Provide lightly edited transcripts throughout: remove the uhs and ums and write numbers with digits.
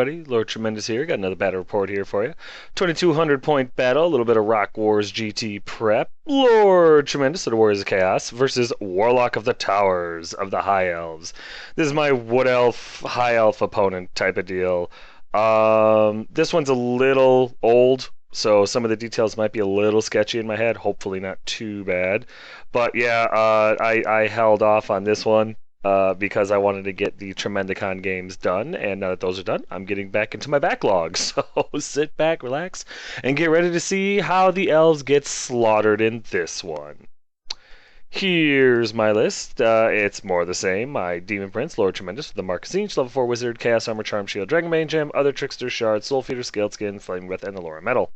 everybody. Lord Tremendous here. Got another battle report here for you. 2200 point battle, a little bit of Rock Wars GT prep. Lord Tremendous of the Warriors of Chaos versus Warlock of the Towers of the High Elves. This is my Wood Elf, High Elf opponent type of deal. This one's a little old, so some of the details might be a little sketchy in my head. Hopefully not too bad. But yeah, I held off on this one. Because I wanted to get the Tremendicon games done, and now that those are done, I'm getting back into my backlog. So sit back, relax, and get ready to see how the elves get slaughtered in this one. Here's my list. It's more of the same. My Demon Prince, Lord Tremendous, the Mark Zinch, Level 4 Wizard, Chaos Armor, Charm Shield, Dragonbane Gem, Other Trickster, Shard, Soul Feeder, Scaled Skin, Flame Breath, and Allura Metal.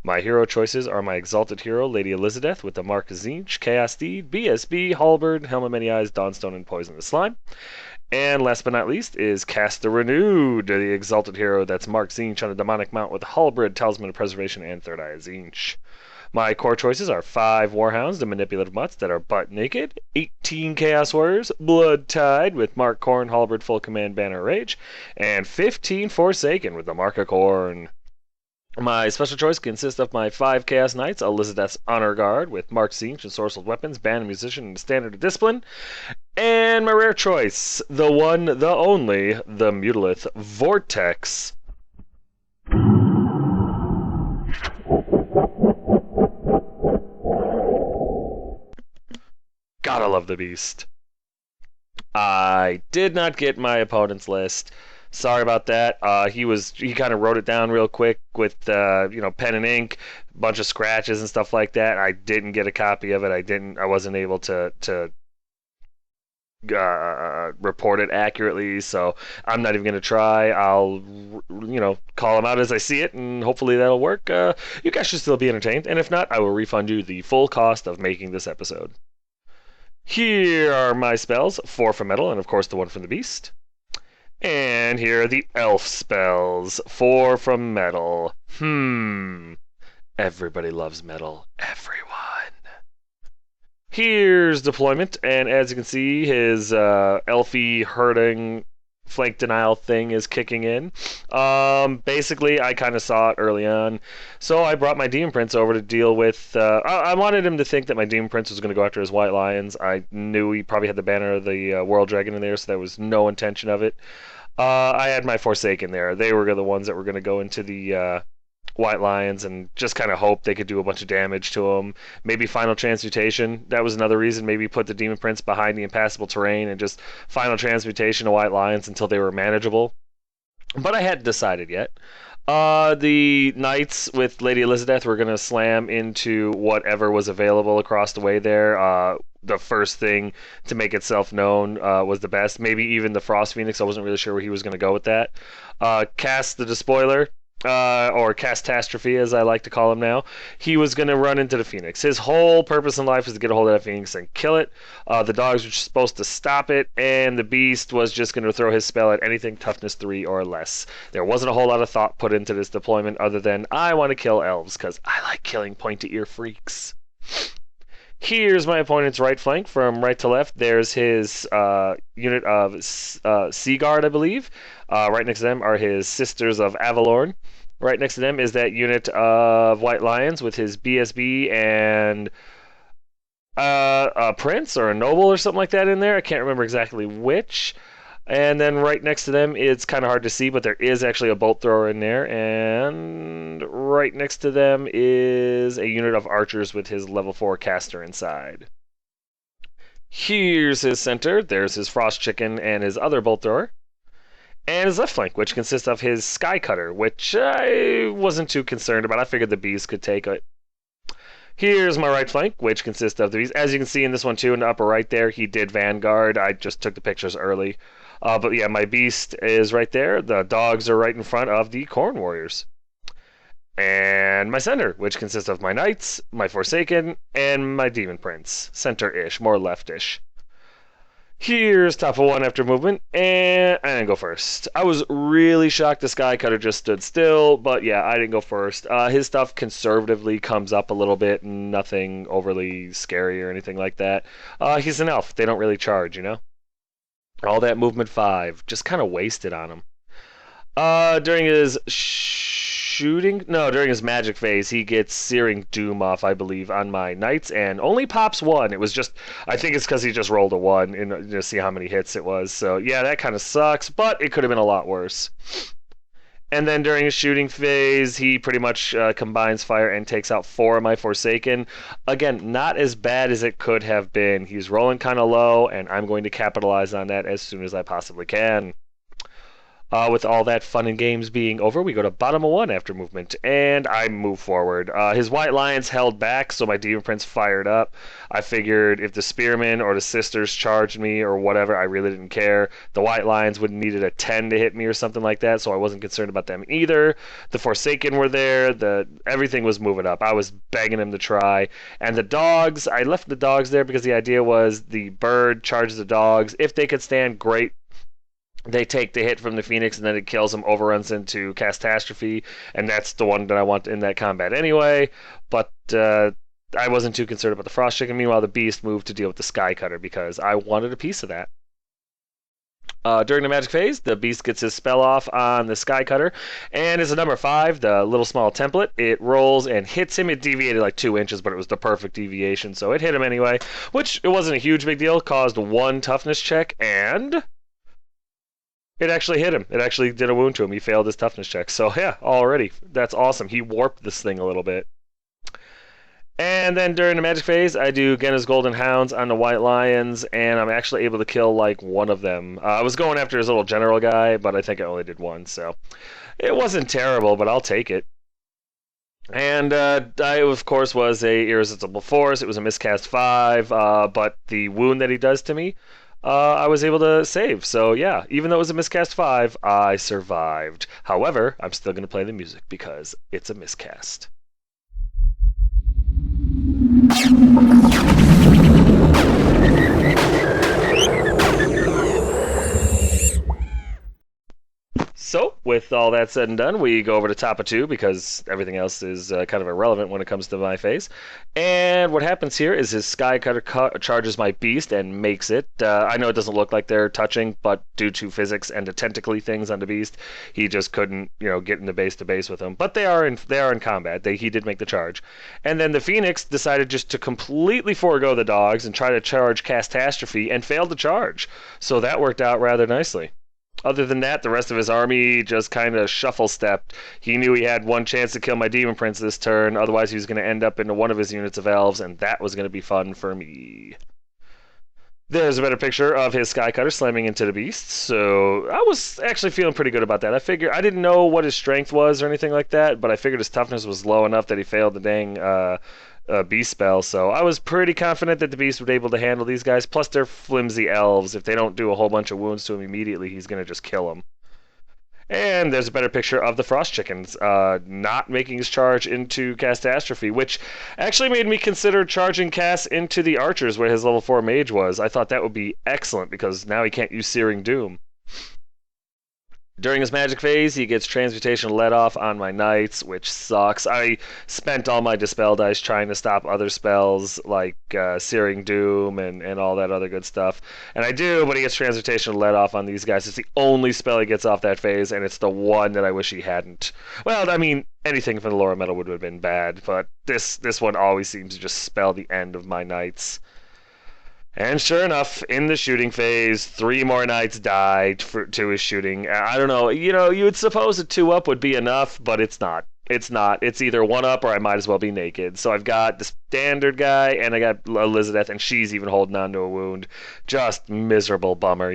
My hero choices are my Exalted Hero, Lady Elizabeth, with the Mark Zinch, Chaos Steed, BSB, Halberd, Helm of Many Eyes, Dawnstone, and Poisonous Slime. And last but not least is Cast the Renewed, the Exalted Hero that's Mark Zinch on a Demonic Mount with Halberd, Talisman of Preservation, and Third Eye Zinch. My core choices are 5 Warhounds, the Manipulative Mutts that are butt naked, 18 Chaos Warriors, Blood Tide with Mark Khorne, Halberd, Full Command, Banner Rage, and 15 Forsaken with the Mark of Khorne. My special choice consists of my 5 Chaos Knights, Elizabeth's Honor Guard with Mark Zinch and Sorcerer's Weapons, Band of Musician, and Standard of Discipline. And my rare choice, the one, the only, the Mutalith Vortex. Gotta love the beast. I did not get my opponent's list. Sorry about that. He kind of wrote it down real quick with pen and ink, a bunch of scratches and stuff like that. I didn't get a copy of it. I wasn't able to report it accurately, so I'm not even gonna try. I'll call him out as I see it, and hopefully that'll work. You guys should still be entertained, and if not, I will refund you the full cost of making this episode. Here are my spells, 4 from metal, and of course the 1 from the beast. And here are the elf spells, 4 from metal. Everybody loves metal. Everyone. Here's deployment, and as you can see, his elfy hurting flank denial thing is kicking in. Basically, I kind of saw it early on, so I brought my Demon Prince over to deal with. I wanted him to think that my Demon Prince was going to go after his White Lions. I knew he probably had the banner of the World Dragon in there, so there was no intention of it. I had my Forsaken there. They were the ones that were going to go into the White Lions and just kind of hope they could do a bunch of damage to them. Maybe Final Transmutation. That was another reason. Maybe put the Demon Prince behind the impassable terrain and just Final Transmutation to White Lions until they were manageable. But I hadn't decided yet. The Knights with Lady Elizabeth were going to slam into whatever was available across the way there. The first thing to make itself known was the best. Maybe even the Frost Phoenix. I wasn't really sure where he was going to go with that. Cast the Despoiler. Or Catastrophe, as I like to call him now. He was going to run into the Phoenix. His whole purpose in life was to get a hold of that Phoenix and kill it. The dogs were supposed to stop it, and the Beast was just going to throw his spell at anything toughness 3 or less. There wasn't a whole lot of thought put into this deployment other than, I want to kill elves, because I like killing pointy-ear freaks. Here's my opponent's right flank. From right to left, there's his unit of Sea Guard, I believe. Right next to them are his Sisters of Avalorn. Right next to them is that unit of White Lions with his BSB and a Prince or a Noble or something like that in there. I can't remember exactly which. And then right next to them, it's kind of hard to see, but there is actually a Bolt Thrower in there. And right next to them is a unit of Archers with his level 4 caster inside. Here's his center. There's his Frost Chicken and his other Bolt Thrower. And his left flank, which consists of his Sky Cutter, which I wasn't too concerned about. I figured the Beast could take it. Here's my right flank, which consists of the Beast. As you can see in this one too, in the upper right there, he did Vanguard. I just took the pictures early. But yeah, my Beast is right there. The dogs are right in front of the Khorne Warriors. And my center, which consists of my Knights, my Forsaken, and my Demon Prince. Center-ish, more left-ish. Here's top of 1 after movement, and I didn't go first. I was really shocked the Sky Cutter just stood still, but yeah, I didn't go first. His stuff conservatively comes up a little bit, nothing overly scary or anything like that. He's an elf. They don't really charge, you know? All that movement 5, just kind of wasted on him. During his shooting, no, during his magic phase, he gets Searing Doom off, I believe, on my knights, and only pops one. It was just, I think it's because he just rolled a one and to see how many hits it was. So yeah, that kind of sucks, but it could have been a lot worse. And then during his shooting phase, he pretty much combines fire and takes out 4 of my Forsaken. Again, not as bad as it could have been. He's rolling kind of low, and I'm going to capitalize on that as soon as I possibly can. With all that fun and games being over, we go to bottom of 1 after movement, and I move forward. His White Lions held back, so my Demon Prince fired up. I figured if the Spearmen or the Sisters charged me or whatever, I really didn't care. The White Lions would have needed a 10 to hit me or something like that, so I wasn't concerned about them either. The Forsaken were there. Everything was moving up. I was begging him to try. And the dogs, I left the dogs there because the idea was the bird charges the dogs. If they could stand, great. They take the hit from the Phoenix, and then it kills them, overruns into Catastrophe, and that's the one that I want in that combat anyway. But I wasn't too concerned about the Frost Chicken. Meanwhile, the Beast moved to deal with the Sky Cutter because I wanted a piece of that. During the magic phase, the Beast gets his spell off on the Sky Cutter, and it's a number 5, the little small template. It rolls and hits him. It deviated like 2 inches, but it was the perfect deviation, so it hit him anyway, which it wasn't a huge big deal. Caused 1 toughness check, and it actually hit him. It actually did a wound to him. He failed his toughness check. So yeah, already. That's awesome. He warped this thing a little bit. And then during the magic phase, I do Genna's Golden Hounds on the White Lions, and I'm actually able to kill like 1 of them. I was going after his little general guy, but I think I only did 1, so it wasn't terrible, but I'll take it. And I, of course, was a Irresistible Force. It was a miscast 5, but the wound that he does to me, I was able to save. So yeah, even though it was a miscast 5, I survived. However, I'm still going to play the music because it's a miscast. So, with all that said and done, we go over to top of 2 because everything else is kind of irrelevant when it comes to my phase. And what happens here is his Sky Cutter charges my Beast and makes it. I know it doesn't look like they're touching, but due to physics and the tentacly things on the Beast, he just couldn't, get into base to base with them. But they are in combat. He did make the charge. And then the Phoenix decided just to completely forego the dogs and try to charge Catastrophe and failed to charge. So that worked out rather nicely. Other than that, the rest of his army just kind of shuffle-stepped. He knew he had 1 chance to kill my Demon Prince this turn, otherwise he was going to end up into one of his units of Elves, and that was going to be fun for me. There's a better picture of his Sky Cutter slamming into the Beast, so I was actually feeling pretty good about that. I didn't know what his strength was or anything like that, but I figured his toughness was low enough that he failed the dang Beast spell, so I was pretty confident that the Beast would be able to handle these guys. Plus, they're flimsy Elves. If they don't do a whole bunch of wounds to him immediately, he's going to just kill them. And there's a better picture of the Frost Chickens not making his charge into Catastrophe, which actually made me consider charging Cass into the Archers where his level 4 mage was. I thought that would be excellent because now he can't use Searing Doom. During his magic phase, he gets Transmutation let off on my knights, which sucks. I spent all my Dispel dice trying to stop other spells like Searing Doom and all that other good stuff. And I do, but he gets Transmutation let off on these guys. It's the only spell he gets off that phase, and it's the one that I wish he hadn't. Well, I mean, anything from the lower metal would have been bad, but this one always seems to just spell the end of my knights. And sure enough, in the shooting phase, 3 more knights died to his shooting. I don't know, you would suppose a 2-up would be enough, but it's not. It's not. It's either 1-up or I might as well be naked. So I've got the standard guy, and I got Elizabeth, and she's even holding on to a wound. Just miserable bummer,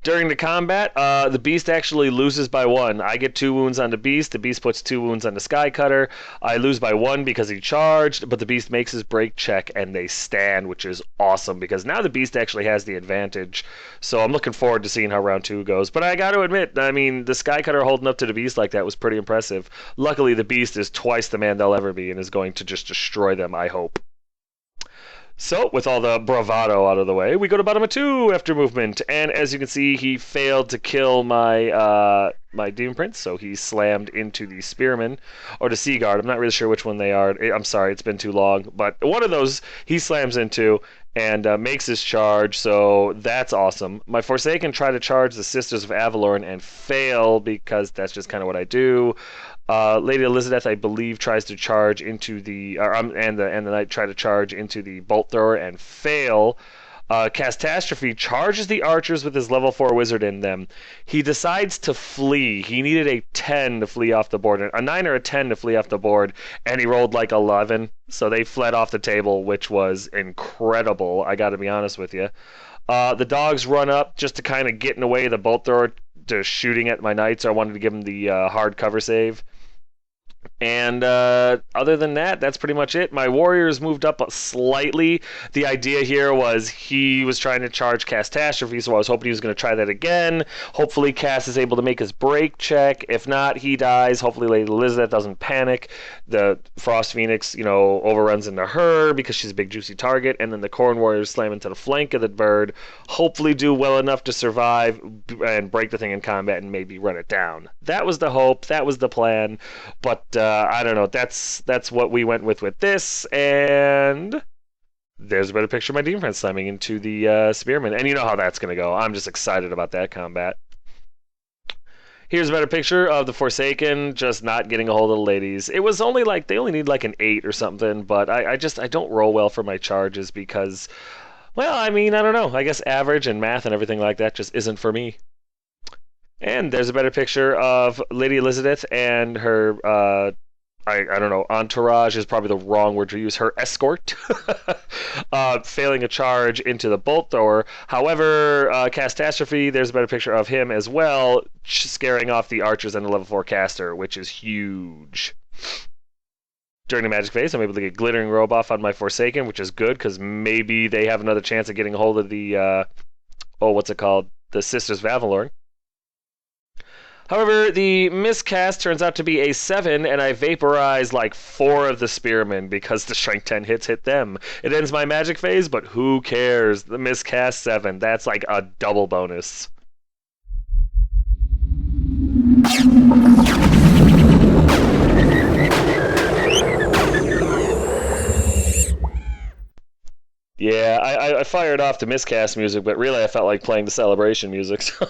During the combat, the Beast actually loses by 1. I get 2 wounds on the Beast puts 2 wounds on the Sky Cutter. I lose by 1 because he charged, but the Beast makes his break check and they stand, which is awesome because now the Beast actually has the advantage. So I'm looking forward to seeing how round 2 goes. But I got to admit, the Sky Cutter holding up to the Beast like that was pretty impressive. Luckily, the Beast is twice the man they'll ever be and is going to just destroy them, I hope. So, with all the bravado out of the way, we go to bottom of 2 after movement, and as you can see, he failed to kill my my Demon Prince, so he slammed into the Spearman, or the Sea Guard. I'm not really sure which one they are. I'm sorry, it's been too long, but one of those he slams into, and makes his charge, so that's awesome. My Forsaken try to charge the Sisters of Avalorn and fail because that's just kind of what I do. Lady Elizabeth, I believe, tries to charge into the and the knight try to charge into the bolt thrower and fail. Catastrophe charges the archers with his level 4 wizard in them. He decides to flee. He needed a 10 to flee off the board, a 9 or a 10 to flee off the board, and he rolled like 11. So they fled off the table, which was incredible, I gotta be honest with you. The dogs run up just to kind of get in the way of the bolt thrower to shooting at my knights. So I wanted to give him the hard cover save. And other than that, that's pretty much it. My warriors moved up slightly. The idea here was he was trying to charge Catastrophe, so I was hoping he was going to try that again. Hopefully Cass is able to make his break check. If not, he dies. Hopefully Lady Elizabeth doesn't panic. The Frost Phoenix, overruns into her because she's a big juicy target, and then the Corn Warriors slam into the flank of the bird. Hopefully do well enough to survive and break the thing in combat and maybe run it down. That was the hope. That was the plan. But I don't know. That's what we went with this, and there's a better picture of my Demon Friend slamming into the Spearman, and you know how that's going to go. I'm just excited about that combat. Here's a better picture of the Forsaken just not getting a hold of the ladies. It was only like, they only need like an 8 or something, but I don't roll well for my charges because, well, I don't know. I guess average and math and everything like that just isn't for me. And there's a better picture of Lady Elizabeth and her, I don't know, entourage is probably the wrong word to use, her escort, failing a charge into the bolt thrower. However, Catastrophe, there's a better picture of him as well, scaring off the archers and the level 4 caster, which is huge. During the magic phase, I'm able to get Glittering Robe off on my Forsaken, which is good, because maybe they have another chance of getting a hold of the, the Sisters of Avalorn. However, the miscast turns out to be a 7, and I vaporize like 4 of the Spearmen because the Strength 10 hits hit them. It ends my magic phase, but who cares? The miscast 7, that's like a double bonus. Yeah, I fired off the miscast music, but really I felt like playing the celebration music, so...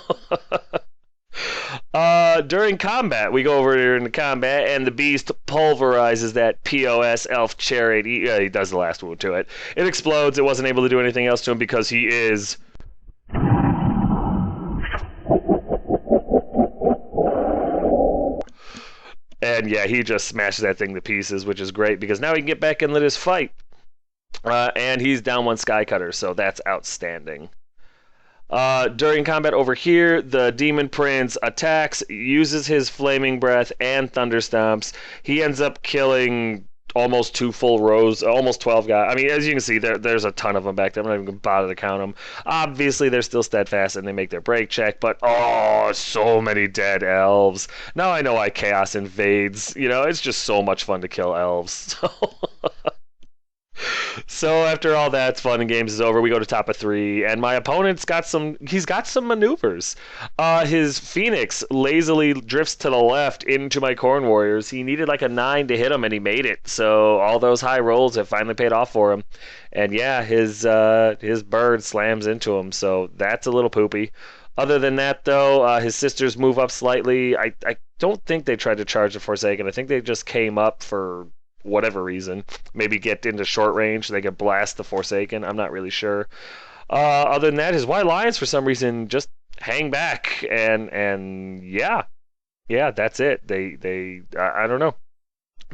During combat, we go over here into combat, and the beast pulverizes that POS elf chariot. He does the last wound to it. It explodes. It wasn't able to do anything else to him because he is... And yeah, he just smashes that thing to pieces, which is great because now he can get back and let us fight. And he's down 1 Skycutter, so that's outstanding. During combat over here, the Demon Prince attacks, uses his Flaming Breath and Thunderstomps. He ends up killing almost 2 full rows, almost 12 guys. As you can see, there's a ton of them back there. I'm not even going to bother to count them. Obviously, they're still steadfast and they make their break check, but so many dead elves. Now I know why Chaos invades. It's just so much fun to kill elves. So after all that fun and games is over, we go to top of 3, and my opponent's got some maneuvers. His Phoenix lazily drifts to the left into my Corn Warriors. He needed like a 9 to hit him, and he made it. So all those high rolls have finally paid off for him. And yeah, his bird slams into him, so that's a little poopy. Other than that, though, his sisters move up slightly. I don't think they tried to charge the Forsaken. I think they just came up for whatever reason, maybe get into short range so they could blast the Forsaken. I'm not really sure. Other than that, his White Lions for some reason just hang back, and yeah, that's it. I don't know.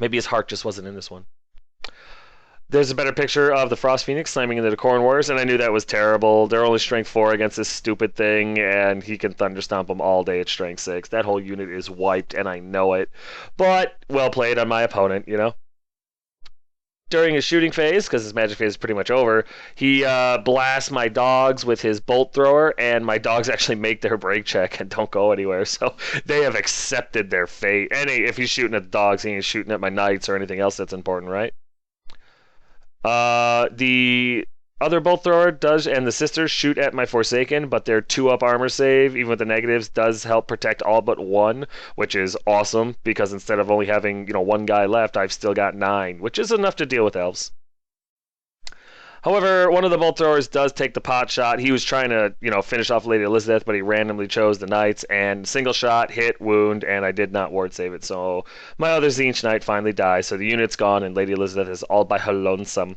Maybe his heart just wasn't in this one. There's a better picture of the Frost Phoenix slamming into the Corn Warriors, and I knew that was terrible. They're only strength 4 against this stupid thing, and he can Thunderstomp them all day at strength 6. That whole unit is wiped, and I know it. But well played on my opponent, During his shooting phase, because his magic phase is pretty much over, he blasts my dogs with his bolt thrower, and my dogs actually make their break check and don't go anywhere, so they have accepted their fate. And if he's shooting at the dogs, he ain't shooting at my knights or anything else that's important, right? The other bolt thrower does, and the sisters shoot at my Forsaken, but their 2-up armor save, even with the negatives, does help protect all but 1, which is awesome, because instead of only having, 1 guy left, I've still got 9, which is enough to deal with elves. However, one of the bolt throwers does take the pot shot. He was trying to, finish off Lady Elizabeth, but he randomly chose the knights, and single shot, hit, wound, and I did not ward save it. So my other Zinch knight finally dies. So the unit's gone, and Lady Elizabeth is all by her lonesome.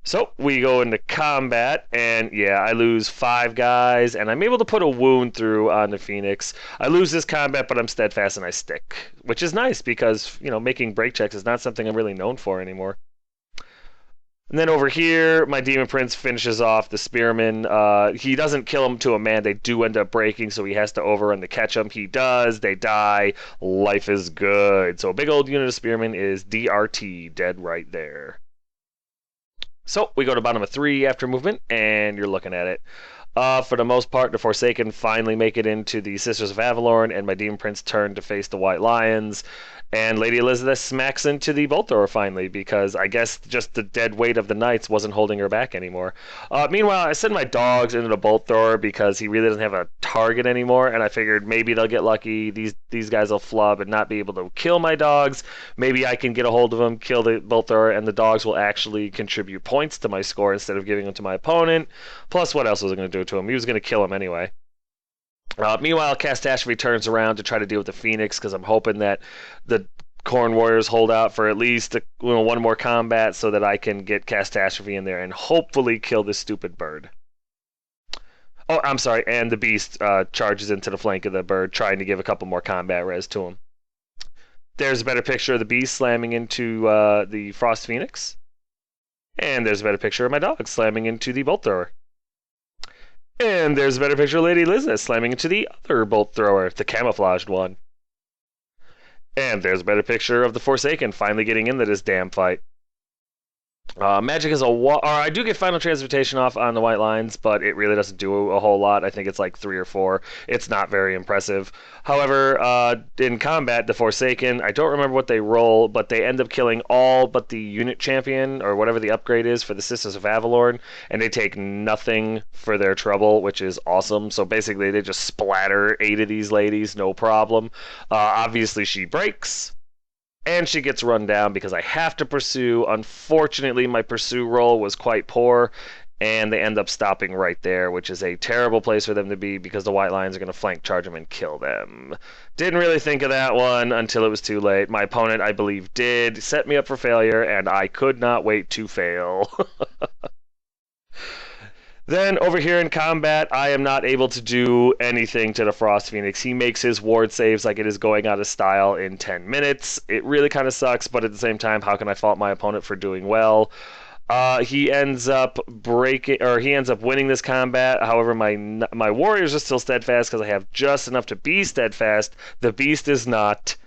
So we go into combat, and yeah, I lose 5 guys, and I'm able to put a wound through on the Phoenix. I lose this combat, but I'm steadfast and I stick, which is nice because, making break checks is not something I'm really known for anymore. And then over here, my Demon Prince finishes off the Spearman. He doesn't kill him to a man. They do end up breaking, so he has to overrun to catch them. He does. They die. Life is good. So a big old unit of Spearman is DRT, dead right there. So we go to bottom of 3 after movement, and you're looking at it. For the most part, the Forsaken finally make it into the Sisters of Avalorn, and my Demon Prince turn to face the White Lions. And Lady Elizabeth smacks into the bolt thrower finally, because I guess just the dead weight of the knights wasn't holding her back anymore. Meanwhile, I send my dogs into the bolt thrower because he really doesn't have a target anymore, and I figured maybe they'll get lucky. These guys will flub and not be able to kill my dogs. Maybe I can get a hold of them, kill the bolt thrower, and the dogs will actually contribute points to my score instead of giving them to my opponent. Plus, what else was I going to do to him? He was going to kill him anyway. Meanwhile, Catastrophe turns around to try to deal with the Phoenix because I'm hoping that the Khorne Warriors hold out for at least one more combat so that I can get Catastrophe in there and hopefully kill this stupid bird. Oh, I'm sorry, and the Beast charges into the flank of the bird, trying to give a couple more combat res to him. There's a better picture of the Beast slamming into the Frost Phoenix. And there's a better picture of my dog slamming into the Bolt Thrower. And there's a better picture of Lady Elizabeth slamming into the other bolt thrower, the camouflaged one. And there's a better picture of the Forsaken finally getting into this damn fight. Magic is I do get Final Transmutation off on the White Lines, but it really doesn't do a whole lot. I think it's like 3 or 4. It's not very impressive. However, in combat, the Forsaken, I don't remember what they roll, but they end up killing all but the unit champion, or whatever the upgrade is for the Sisters of Avalorn, and they take nothing for their trouble, which is awesome. So basically, they just splatter 8 of these ladies, no problem. Obviously, she breaks. And she gets run down because I have to pursue. Unfortunately, my pursue roll was quite poor, and they end up stopping right there, which is a terrible place for them to be because the White Lions are going to flank charge them and kill them. Didn't really think of that one until it was too late. My opponent, I believe, did set me up for failure, and I could not wait to fail. Then, over here in combat, I am not able to do anything to the Frost Phoenix. He makes his ward saves like it is going out of style in 10 minutes. It really kind of sucks, but at the same time, how can I fault my opponent for doing well? He ends up winning this combat. However, my warriors are still steadfast because I have just enough to be steadfast. The Beast is not.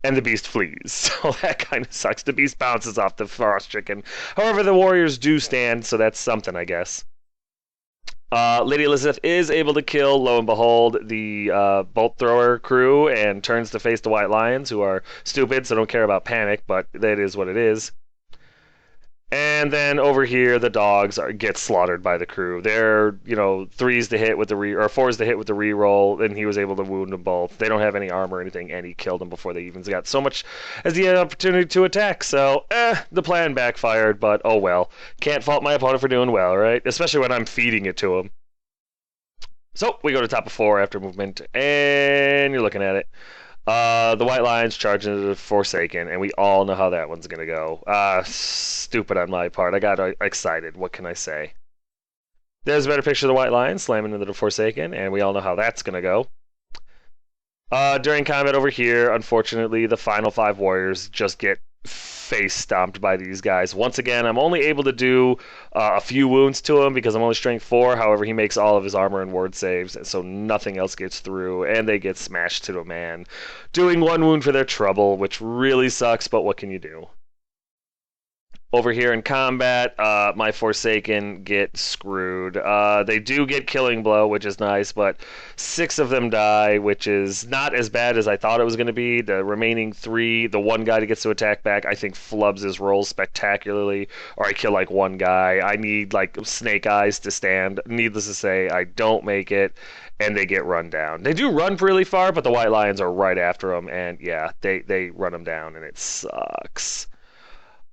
And the Beast flees. So that kind of sucks. The Beast bounces off the Frost Chicken. However, the warriors do stand, so that's something, I guess. Lady Elizabeth is able to kill, lo and behold, the bolt thrower crew and turns to face the White Lions, who are stupid, so don't care about panic, but that is what it is. And then over here, the dogs get slaughtered by the crew. They're, 3s to hit with the or 4s to hit with the reroll, and he was able to wound them both. They don't have any armor or anything, and he killed them before they even got so much as the opportunity to attack. So, the plan backfired, but oh well. Can't fault my opponent for doing well, right? Especially when I'm feeding it to him. So, we go to top of 4 after movement, and you're looking at it. The White Lions charge into the Forsaken, and we all know how that one's going to go. Stupid on my part. I got excited. What can I say? There's a better picture of the White Lions slamming into the Forsaken, and we all know how that's going to go. During combat over here, unfortunately, the final 5 warriors just get face stomped by these guys. Once again, I'm only able to do a few wounds to him because I'm only strength 4. However, he makes all of his armor and ward saves, so nothing else gets through, and they get smashed to the man, doing 1 wound for their trouble, which really sucks, but what can you do? Over here in combat, my Forsaken get screwed. They do get Killing Blow, which is nice, but 6 of them die, which is not as bad as I thought it was going to be. The remaining 3, the one guy that gets to attack back, I think flubs his rolls spectacularly, or I kill like 1 guy. I need like Snake Eyes to stand. Needless to say, I don't make it, and they get run down. They do run really far, but the White Lions are right after them, and yeah, they run them down, and it sucks.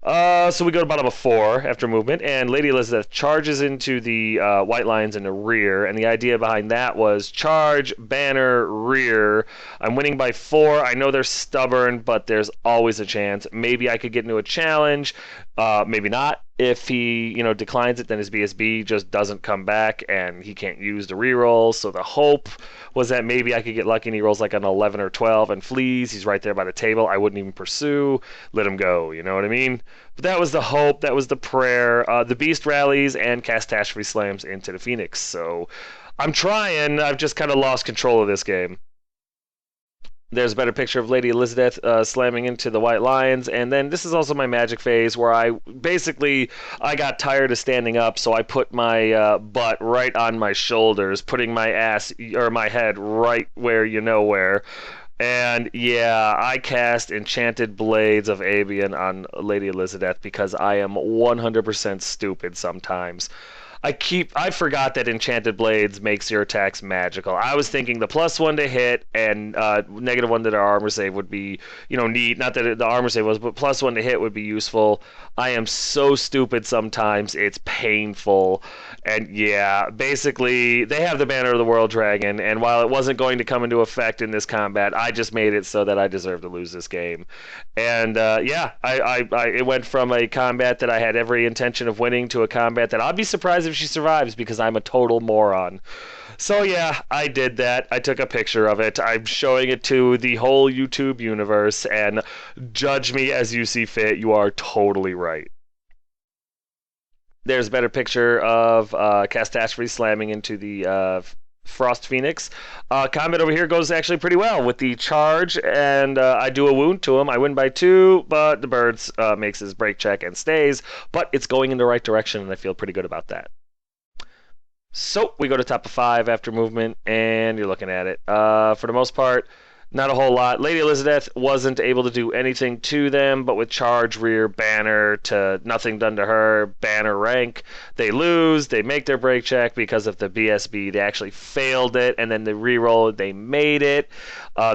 So we go to bottom of 4 after movement, and Lady Elizabeth charges into the white lines in the rear, and the idea behind that was charge, banner, rear. I'm winning by 4. I know they're stubborn, but there's always a chance. Maybe I could get into a challenge, maybe not. If he, declines it, then his BSB just doesn't come back, and he can't use the reroll. So the hope was that maybe I could get lucky and he rolls like an 11 or 12 and flees. He's right there by the table. I wouldn't even pursue. Let him go. You know what I mean? But that was the hope. That was the prayer. The Beast rallies and catastrophe slams into the Phoenix. So I'm trying. I've just kind of lost control of this game. There's a better picture of Lady Elizabeth slamming into the White Lions, and then this is also my magic phase where I got tired of standing up, so I put my butt right on my shoulders, putting my head right where you know where. And yeah, I cast Enchanted Blades of Avian on Lady Elizabeth because I am 100% stupid sometimes. I forgot that Enchanted Blades makes your attacks magical. I was thinking the +1 to hit and -1 to their armor save would be, neat. Not that the armor save was, but +1 to hit would be useful. I am so stupid sometimes, it's painful. And yeah, basically, they have the Banner of the World Dragon, and while it wasn't going to come into effect in this combat, I just made it so that I deserve to lose this game. And it went from a combat that I had every intention of winning to a combat that I'd be surprised if she survives because I'm a total moron. So yeah, I did that. I took a picture of it. I'm showing it to the whole YouTube universe, and judge me as you see fit. You are totally right. There's a better picture of Catastrophe slamming into the Frost Phoenix. Combat over here goes actually pretty well with the charge, and I do a wound to him. I win by 2, but the birds makes his break check and stays, but it's going in the right direction, and I feel pretty good about that. So we go to top of 5 after movement, and you're looking at it. For the most part, not a whole lot. Lady Elizabeth wasn't able to do anything to them, but with charge, rear, banner, to nothing done to her, banner rank, they lose. They make their break check because of the BSB. They actually failed it, and then the reroll, they made it.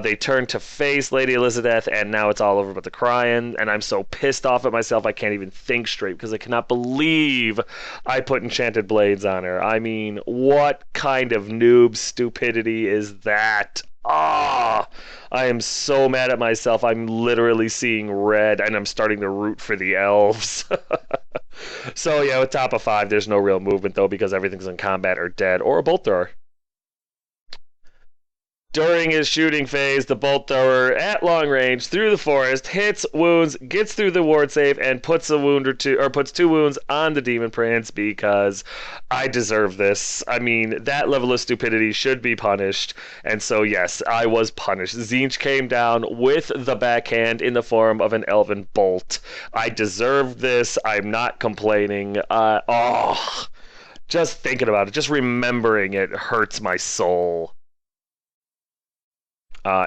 They turned to face Lady Elizabeth, and now it's all over but the crying, and I'm so pissed off at myself I can't even think straight because I cannot believe I put Enchanted Blades on her. I mean, what kind of noob stupidity is that? I am so mad at myself. I'm literally seeing red, and I'm starting to root for the elves. So yeah, with top of 5, there's no real movement though because everything's in combat or dead or a bolt thrower. During his shooting phase, the bolt thrower at long range through the forest hits, wounds, gets through the ward save, and puts a wound or two, or puts 2 wounds on the Demon Prince because I deserve this. I mean, that level of stupidity should be punished, and so yes, I was punished. Tzeentch came down with the backhand in the form of an Elven Bolt. I deserved this. I'm not complaining. Just thinking about it, just remembering it hurts my soul.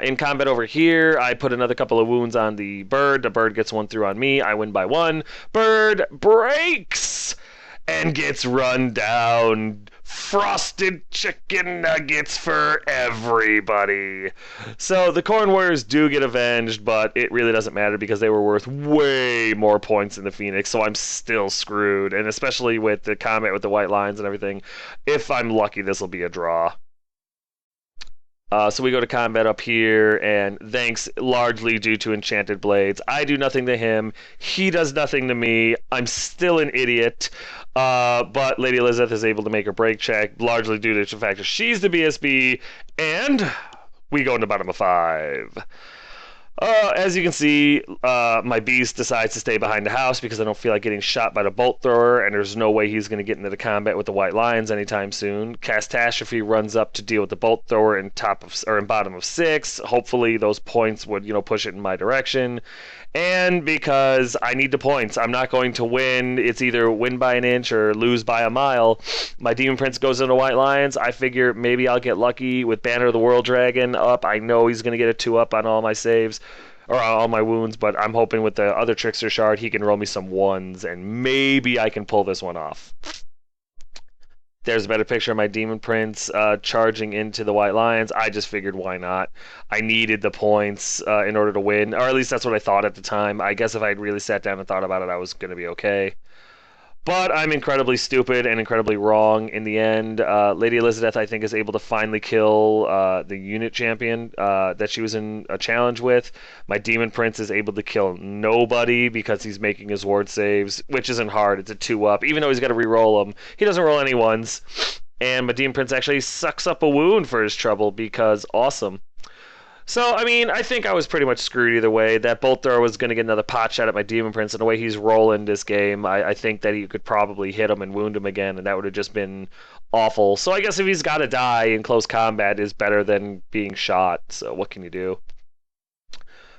In combat over here, I put another couple of wounds on the bird. The bird gets 1 through on me. I win by 1. Bird breaks and gets run down. Frosted chicken nuggets for everybody. So the Corn Warriors do get avenged, but it really doesn't matter because they were worth way more points than the Phoenix, so I'm still screwed. And especially with the combat with the White Lions and everything, if I'm lucky, this will be a draw. So we go to combat up here, and thanks largely due to Enchanted Blades. I do nothing to him. He does nothing to me. I'm still an idiot. But Lady Elizabeth is able to make her break check, largely due to the fact that she's the BSB, and we go into bottom of 5. As you can see, my beast decides to stay behind the house because I don't feel like getting shot by the bolt thrower, and there's no way he's going to get into the combat with the White Lions anytime soon. Catastrophe runs up to deal with the bolt thrower in bottom of 6. Hopefully those points would, push it in my direction. And because I need the points, I'm not going to win. It's either win by an inch or lose by a mile. My Demon Prince goes into White Lions. I figure maybe I'll get lucky with Banner of the World Dragon up. I know he's going to get a 2-up on all my saves, or all my wounds, but I'm hoping with the other Trickster Shard he can roll me some 1s, and maybe I can pull this one off. There's a better picture of my Demon Prince charging into the White Lions. I just figured, why not? I needed the points in order to win, or at least that's what I thought at the time. I guess if I had really sat down and thought about it, I was going to be okay. But I'm incredibly stupid and incredibly wrong in the end. Lady Elizabeth, I think, is able to finally kill the unit champion that she was in a challenge with. My Demon Prince is able to kill nobody because he's making his ward saves, which isn't hard. It's a 2-up. Even though he's got to re-roll them, he doesn't roll any ones. And my Demon Prince actually sucks up a wound for his trouble because awesome. So, I mean, I think I was pretty much screwed either way. That bolt thrower was going to get another pot shot at my Demon Prince, and the way he's rolling this game, I think that he could probably hit him and wound him again, and that would have just been awful. So I guess if he's got to die in close combat is better than being shot, so what can you do?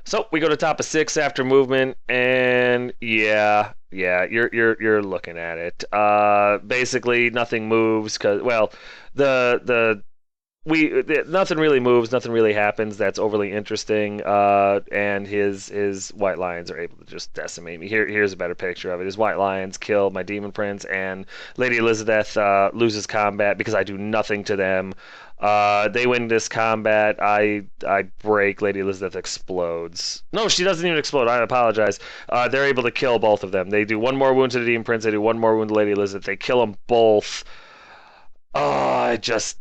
So we go to top of 6 after movement, and yeah, you're looking at it. Basically, nothing moves, because, well, nothing really moves, nothing really happens that's overly interesting, and his White Lions are able to just decimate me. Here's a better picture of it. His White Lions kill my Demon Prince, and Lady Elizabeth loses combat because I do nothing to them. They win this combat. I break. Lady Elizabeth explodes. No, she doesn't even explode. I apologize. They're able to kill both of them. They do one more wound to the Demon Prince. They do one more wound to Lady Elizabeth. They kill them both. I just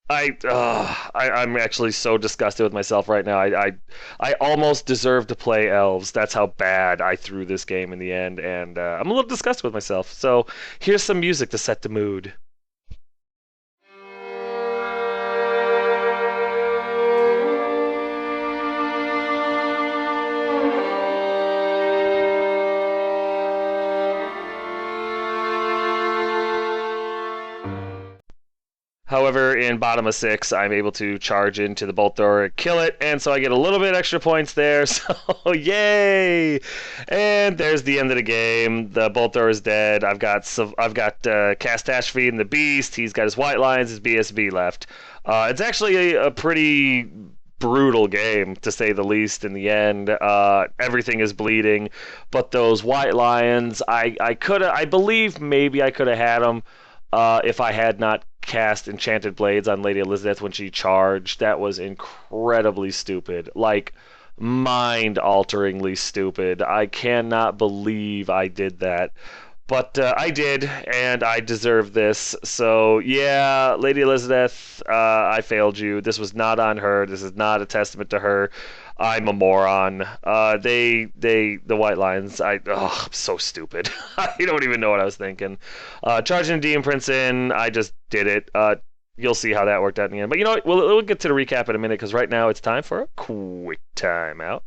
I'm actually so disgusted with myself right now. I almost deserve to play Elves. That's how bad I threw this game in the end, and I'm a little disgusted with myself. So here's some music to set the mood. However, in bottom of 6, I'm able to charge into the bolt thrower, kill it, and so I get a little bit extra points there. So yay! And there's the end of the game. The bolt thrower is dead. I've got Catastrophe and the Beast. He's got his White Lions, his BSB left. It's actually a pretty brutal game, to say the least. In the end, everything is bleeding, but those White Lions, I believe maybe I could have had them if I had not cast Enchanted Blades on Lady Elizabeth when she charged. That was incredibly stupid. Like, mind-alteringly stupid. I cannot believe I did that. But I did, and I deserve this. So, yeah, Lady Elizabeth, I failed you. This was not on her. This is not a testament to her. I'm a moron. The White Lions, I'm so stupid. I don't even know what I was thinking. Charging Demon Prince in, I just did it. You'll see how that worked out in the end. But you know what? We'll get to the recap in a minute, because right now it's time for a quick timeout.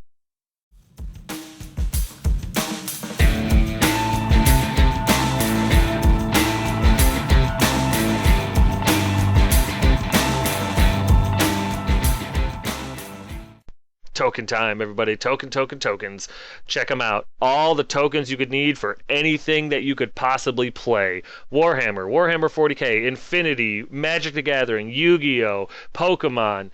Token time, everybody. Tokens. Check them out. All the tokens you could need for anything that you could possibly play. Warhammer 40k, Infinity, Magic the Gathering, Yu-Gi-Oh!, Pokemon,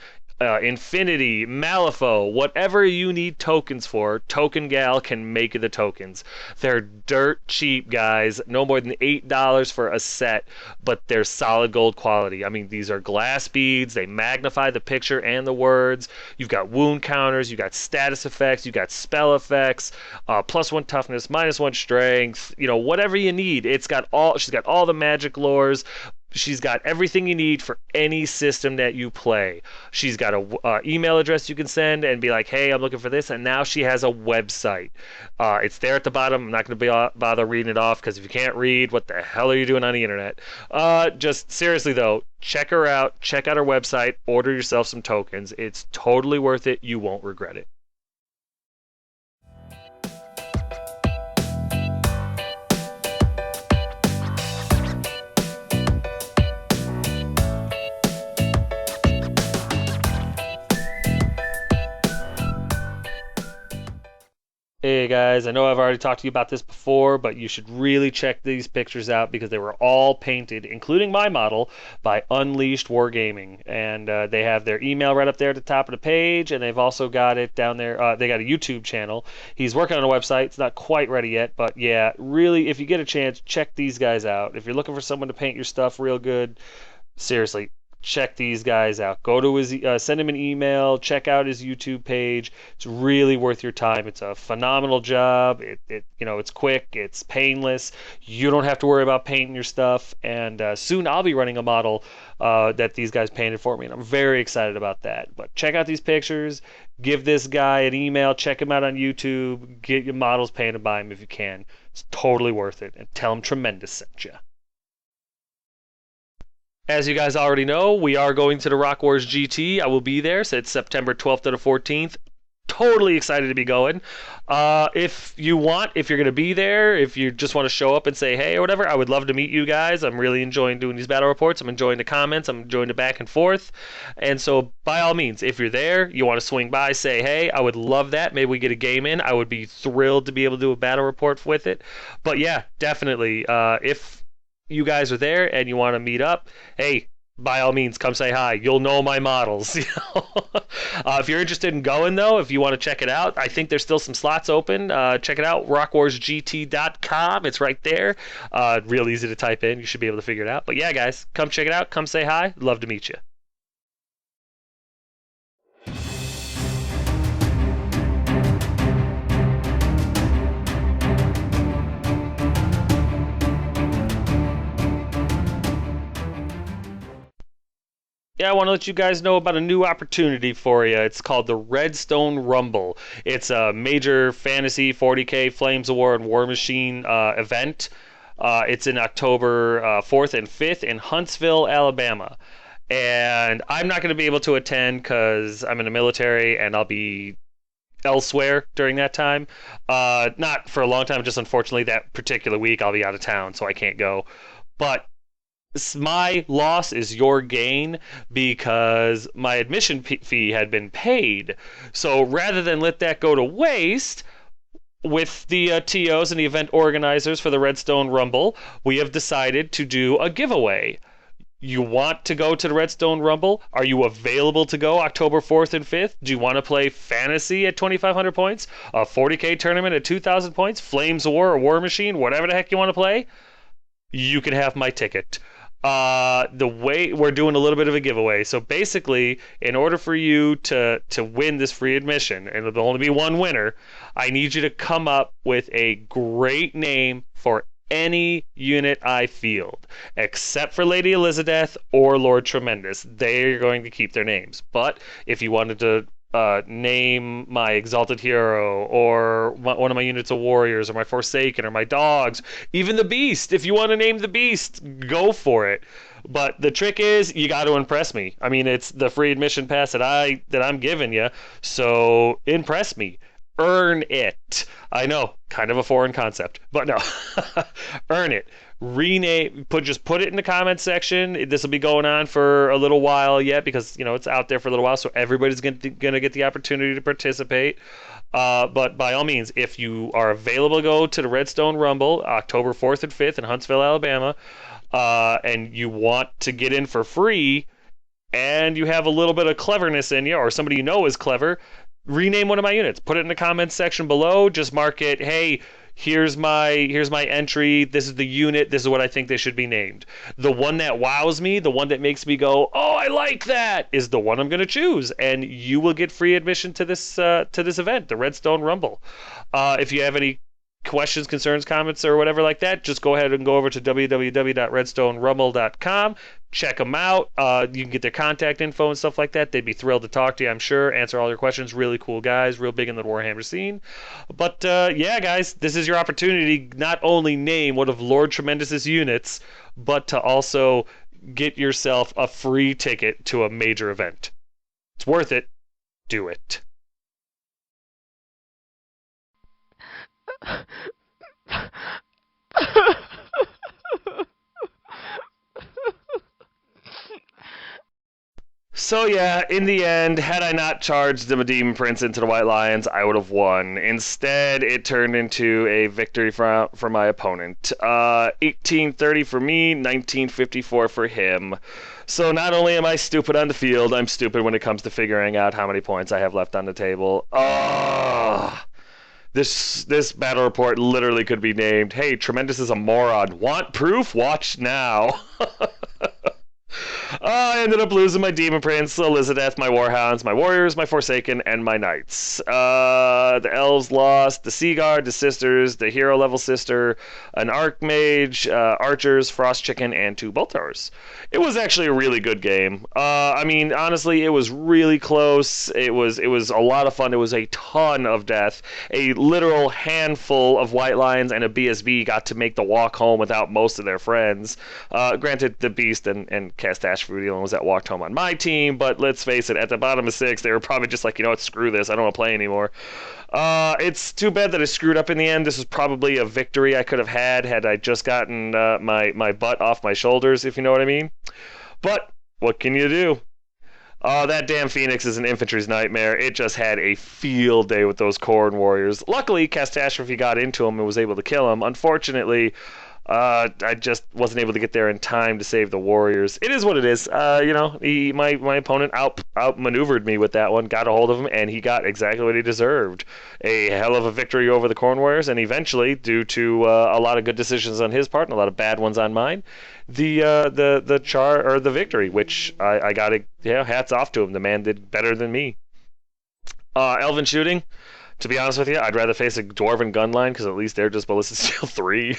Infinity, Malifaux, whatever you need tokens for, Token Gal can make the tokens. They're dirt cheap, guys. No more than $8 for a set, but they're solid gold quality. I mean, these are glass beads. They magnify the picture and the words. You've got wound counters. You've got status effects. You've got spell effects. +1 toughness, -1 strength. You know, whatever you need. She's got all the magic lores. She's got everything you need for any system that you play. She's got a email address you can send and be like, hey, I'm looking for this. And now she has a website. It's there at the bottom. I'm not going to bother reading it off, because if you can't read, what the hell are you doing on the internet? Just seriously, though, check her out. Check out her website. Order yourself some tokens. It's totally worth it. You won't regret it. Hey guys, I know I've already talked to you about this before, but you should really check these pictures out because they were all painted, including my model, by Unleashed Wargaming. And they have their email right up there at the top of the page, and they've also got it down there. They got a YouTube channel. He's working on a website. It's not quite ready yet, but yeah, really, if you get a chance, check these guys out. If you're looking for someone to paint your stuff real good, seriously, check these guys out. Go to his, send him an email, check out his YouTube page. It's really worth your time. It's a phenomenal job. It's quick, it's painless. You don't have to worry about painting your stuff. And soon I'll be running a model that these guys painted for me, and I'm very excited about that. But check out these pictures. Give this guy an email. Check him out on YouTube. Get your models painted by him if you can. It's totally worth it. And tell him Tremendous sent you. As you guys already know, we are going to the Rock Wars GT. I will be there. So it's September 12th to the 14th. Totally excited to be going. If you're going to be there, if you just want to show up and say hey or whatever, I would love to meet you guys. I'm really enjoying doing these battle reports. I'm enjoying the comments. I'm enjoying the back and forth. And so, by all means, if you're there, you want to swing by, say hey, I would love that. Maybe we get a game in. I would be thrilled to be able to do a battle report with it. But yeah, definitely. If you guys are there and you want to meet up, hey, by all means, come say hi. You'll know my models. If you're interested in going, though, if you want to check it out, I think there's still some slots open. Check it out, rockwarsgt.com. It's right there. Real easy to type in. You should be able to figure it out. But yeah, guys, come check it out. Come say hi. Love to meet you. Yeah, I want to let you guys know about a new opportunity for you. It's called the Redstone Rumble. It's a major fantasy 40K Flames of War and War Machine event. It's in October 4th and 5th in Huntsville, Alabama. And I'm not going to be able to attend because I'm in the military and I'll be elsewhere during that time. Not for a long time, just unfortunately that particular week I'll be out of town, so I can't go. But my loss is your gain because my admission fee had been paid. So rather than let that go to waste, with the TOs and the event organizers for the Redstone Rumble, we have decided to do a giveaway. You want to go to the Redstone Rumble? Are you available to go October 4th and 5th? Do you want to play Fantasy at 2,500 points? A 40K tournament at 2,000 points? Flames of War or War Machine? Whatever the heck you want to play? You can have my ticket. The way we're doing a little bit of a giveaway. So basically, in order for you to win this free admission, and there'll only be one winner, I need you to come up with a great name for any unit I field, except for Lady Elizabeth or Lord Tremendous. They're going to keep their names. But if you wanted to name my Exalted Hero or one of my units of warriors or my Forsaken or my dogs, even the Beast. If you want to name the Beast, go for it. But the trick is you got to impress me. I mean, it's the free admission pass that I'm giving you. So impress me. Earn it. I know, kind of a foreign concept, but no. Earn it. Just put it in the comments section. This will be going on for a little while yet because it's out there for a little while, so everybody's gonna get the opportunity to participate. But by all means, if you are available to go to the Redstone Rumble October 4th and 5th in Huntsville, Alabama, and you want to get in for free, and you have a little bit of cleverness in you, or somebody you know is clever, rename one of my units. Put it in the comments section below. Just mark it, hey, here's my entry, this is the unit, this is what I think they should be named. The one that wows me, the one that makes me go, oh, I like that, is the one I'm going to choose, and you will get free admission to this event, the Redstone Rumble. If you have any questions, concerns, comments, or whatever like that, just go ahead and go over to www.redstonerumble.com. Check them out. You can get their contact info and stuff like that. They'd be thrilled to talk to you, I'm sure. Answer all your questions. Really cool guys. Real big in the Warhammer scene. But yeah, guys, this is your opportunity. Not only name one of Lord Tremendous's units, but to also get yourself a free ticket to a major event. It's worth it. Do it. So yeah, in the end, had I not charged the Demon Prince into the White Lions, I would have won. Instead, it turned into a victory for my opponent. 1830 for me, 1954 for him. So not only am I stupid on the field, I'm stupid when it comes to figuring out how many points I have left on the table. This battle report literally could be named, "Hey, Tremendous is a moron. Want proof? Watch now." I ended up losing my Demon Prince, Elizabeth, my Warhounds, my Warriors, my Forsaken, and my Knights. The Elves lost the Seaguard, the Sisters, the Hero level Sister, an Archmage, Archers, Frost Chicken, and 2 Bolt Throwers. It was actually a really good game. I mean, honestly, it was really close. It was a lot of fun. There was a ton of death. A literal handful of White Lions and a BSB got to make the walk home without most of their friends. Granted, the Beast and Castache Fruity was that walked home on my team, but let's face it, at the bottom of 6, they were probably just like, you know what, screw this, I don't want to play anymore. It's too bad that I screwed up in the end. This was probably a victory I could have had I just gotten my butt off my shoulders, if you know what I mean. But what can you do? That damn Phoenix is an infantry's nightmare. It just had a field day with those Corn Warriors. Luckily, Catastrophe got into him and was able to kill him. Unfortunately, I just wasn't able to get there in time to save the Warriors. It is what it is. My opponent outmaneuvered me with that one, got a hold of him, and he got exactly what he deserved. A hell of a victory over the Corn Warriors, and eventually, due to a lot of good decisions on his part and a lot of bad ones on mine, the victory, which I got hats off to him. The man did better than me. Elven shooting. To be honest with you, I'd rather face a Dwarven gun line because at least they're just Ballistic Steel 3.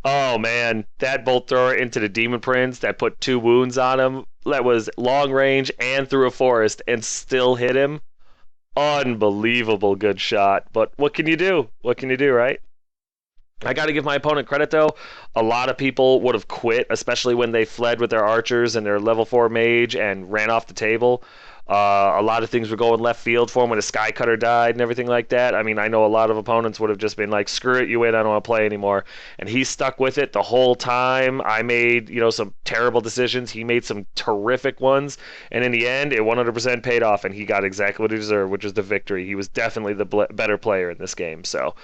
Oh man, that bolt thrower into the Demon Prince that put 2 wounds on him, that was long range and through a forest and still hit him. Unbelievable good shot. But what can you do? What can you do, right? I got to give my opponent credit, though. A lot of people would have quit, especially when they fled with their archers and their level 4 mage and ran off the table. A lot of things were going left field for him when a Sky Cutter died and everything like that. I mean, I know a lot of opponents would have just been like, screw it, you win, I don't want to play anymore. And he stuck with it the whole time. I made, some terrible decisions. He made some terrific ones. And in the end, it 100% paid off, and he got exactly what he deserved, which was the victory. He was definitely the better player in this game. So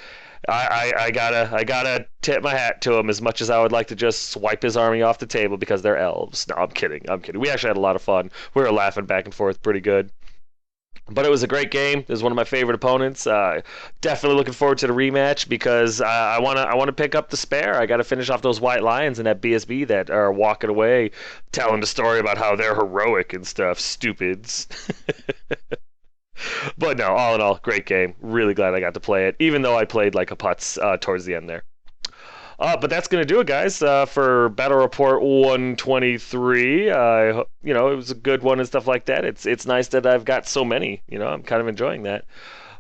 I gotta tip my hat to him, as much as I would like to just swipe his army off the table because they're elves. No, I'm kidding. We actually had a lot of fun. We were laughing back and forth pretty good. But it was a great game. It was one of my favorite opponents. Definitely looking forward to the rematch because I wanna pick up the spare. I got to finish off those White Lions and that BSB that are walking away, telling the story about how they're heroic and stuff. Stupids. But no, all in all, great game. Really glad I got to play it, even though I played like a putz towards the end there. But that's going to do it, guys, for Battle Report 123. It was a good one and stuff like that. It's nice that I've got so many. I'm kind of enjoying that.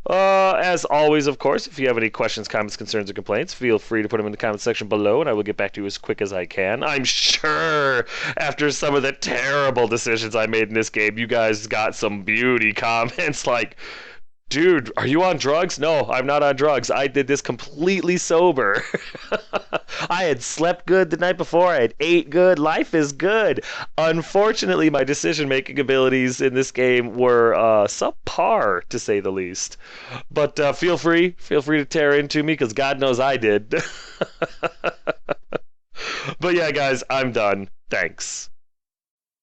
As always, of course, if you have any questions, comments, concerns, or complaints, feel free to put them in the comment section below, and I will get back to you as quick as I can. I'm sure after some of the terrible decisions I made in this game, you guys got some beauty comments like, dude, are you on drugs? No, I'm not on drugs. I did this completely sober. I had slept good the night before. I had ate good. Life is good. Unfortunately, my decision-making abilities in this game were subpar, to say the least. But feel free to tear into me, because God knows I did. But yeah, guys, I'm done. Thanks.